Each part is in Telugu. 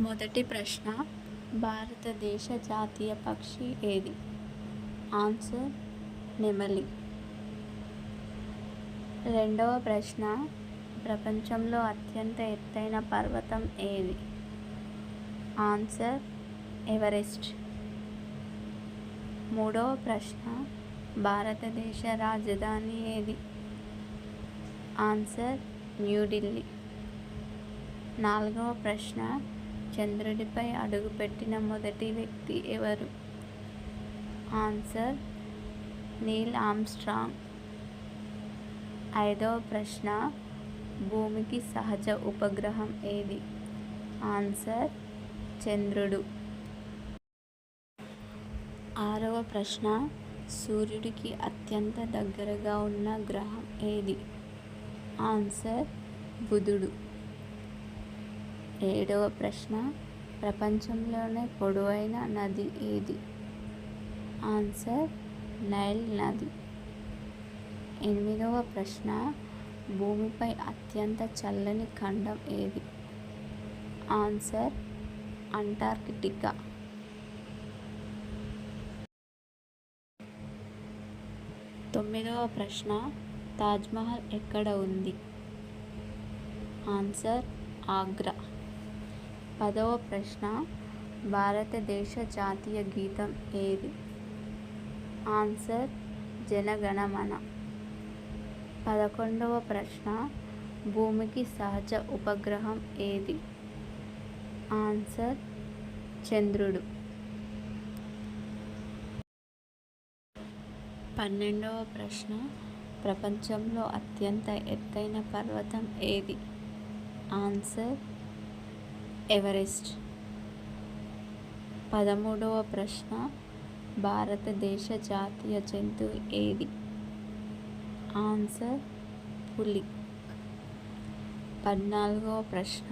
మొదటి ప్రశ్న, భారతదేశ జాతీయ పక్షి ఏది? ఆన్సర్ నెమలి. రెండవ ప్రశ్న, ప్రపంచంలో అత్యంత ఎత్తైన పర్వతం ఏది? Answer Everest. మూడవ ప్రశ్న, భారతదేశ రాజధాని ఏది? ఆన్సర్ న్యూఢిల్లీ. నాలుగవ ప్రశ్న, చంద్రుడిపై అడుగుపెట్టిన మొదటి వ్యక్తి ఎవరు? Answer Neel Armstrong. ఐదవ ప్రశ్న, భూమికి సహజ ఉపగ్రహం ఏది? ఆన్సర్ చంద్రుడు. ఆరవ ప్రశ్న, సూర్యుడికి అత్యంత దగ్గరగా ఉన్న గ్రహం ఏది? ఆన్సర్ బుధుడు. ఏడవ ప్రశ్న, ప్రపంచంలోనే పొడవైన నది ఏది? ఆన్సర్ నైల్ నది. ఎనిమిదవ ప్రశ్న, భూమిపై అత్యంత చల్లని ఖండం ఏది? Answer Antarctica. తొమ్మిదవ ప్రశ్న, తాజ్మహల్ ఎక్కడ ఉంది? ఆన్సర్ ఆగ్రా. పదవ ప్రశ్న, భారతదేశ జాతీయ గీతం ఏది? ఆన్సర్ జనగణమన. 11వ ప్రశ్న, భూమికి సహజ ఉపగ్రహం ఏది? ఆన్సర్ చంద్రుడు. 12వ ప్రశ్న, ప్రపంచంలో అత్యంత ఎత్తైన పర్వతం ఏది? Answer Everest. 13వ ప్రశ్న, భారతదేశ జాతీయ జంతువు ఏది? ఆన్సర్ పులి. 14వ ప్రశ్న,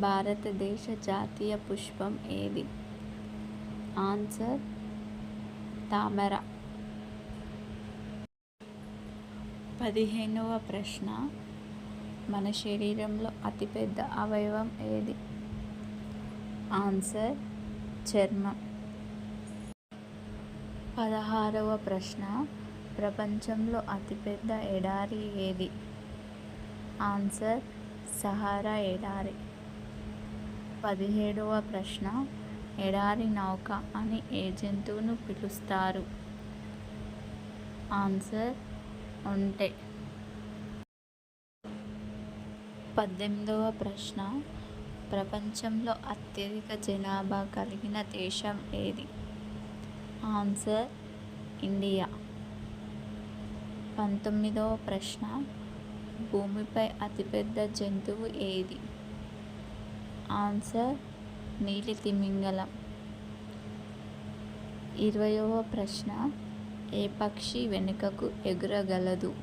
భారతదేశ జాతీయ పుష్పం ఏది? ఆన్సర్ తామర. 15వ ప్రశ్న, మన శరీరంలో అతిపెద్ద అవయవం ఏది? ఆన్సర్ చర్మం. 16వ ప్రశ్న, ప్రపంచంలో అతిపెద్ద ఎడారి ఏది? ఆన్సర్ సహారా ఎడారి. 17వ ప్రశ్న, ఎడారి నౌక అని ఏ జంతువును పిలుస్తారు? ఆన్సర్ ఒంటె. 18వ ప్రశ్న, ప్రపంచంలో అత్యధిక జనాభా కలిగిన దేశం ఏది? Answer India. 19వ ప్రశ్న, భూమిపై అతిపెద్ద జంతువు ఏది? ఆన్సర్ నీలి తిమింగలం. 20వ ప్రశ్న, ఏ పక్షి వెనుకకు ఎగరగలదు?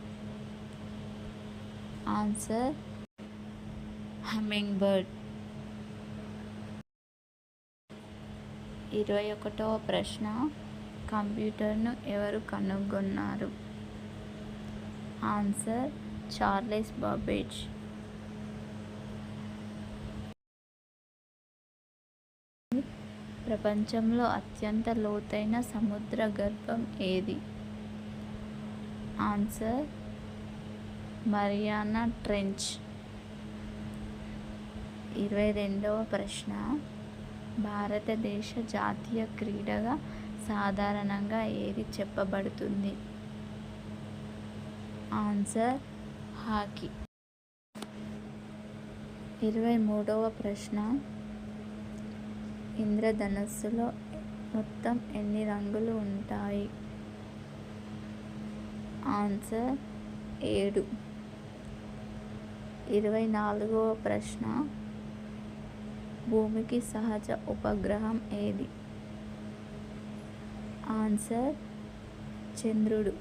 Answer humming bird. 21వ ప్రశ్న, కంప్యూటర్ను ఎవరు కనుగొన్నారు? Answer Charles Babbage. ప్రపంచంలో అత్యంత లోతైన సముద్ర గర్భం ఏది? Answer Mariana trench. 22వ ప్రశ్న, భారతదేశ జాతీయ క్రీడగా సాధారణంగా ఏది చెప్పబడుతుంది? Answer hockey. 23వ ప్రశ్న, ఇంద్రధనుస్సులో మొత్తం ఎన్ని రంగులు ఉంటాయి? ఆన్సర్ 7. 24వ ప్రశ్న, భూమికి సహజ ఉపగ్రహం ఏది? ఆన్సర్ చంద్రుడు.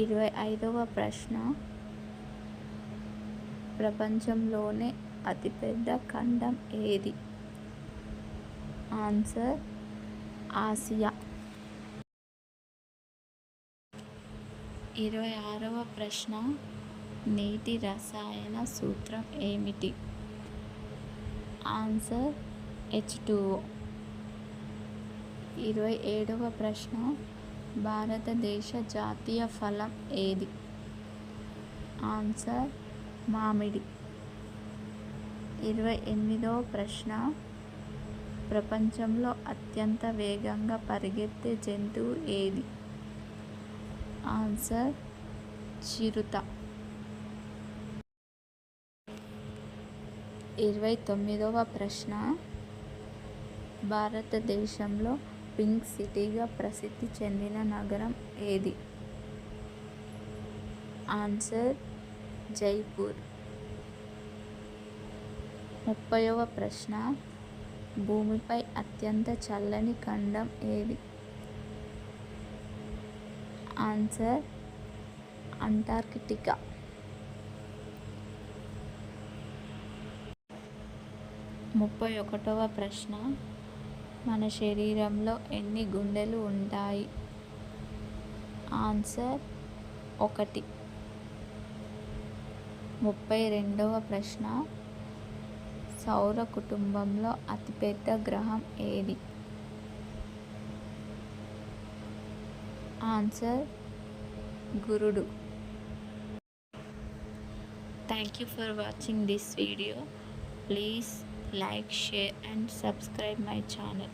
25వ ప్రశ్న, ప్రపంచంలోనే అతిపెద్ద ఖండం ఏది? Answer Asia. 26వ ప్రశ్న, నీటి రసాయన సూత్రం ఏమిటి? Answer H2O. 27వ ప్రశ్న, భారతదేశ జాతీయ ఫలం ఏది? ఆన్సర్ మామిడి. 28వ ప్రశ్న, ప్రపంచంలో అత్యంత వేగంగా పరిగెత్తే జంతువు ఏది? ఆన్సర్ చిరుత. 29వ ప్రశ్న, భారతదేశంలో పింక్ సిటీగా ప్రసిద్ధి చెందిన నగరం ఏది? ఆన్సర్ జైపూర్. 30వ ప్రశ్న, భూమిపై అత్యంత చల్లని ఖండం ఏది? Answer Antarctica. 31వ ప్రశ్న, మన శరీరంలో ఎన్ని గుండెలు ఉంటాయి? ఆన్సర్ 1. 32వ ప్రశ్న, సౌర కుటుంబంలో అతిపెద్ద గ్రహం ఏది? ఆన్సర్ గురుడు. Thank you for watching this video. Please like, share and subscribe my channel.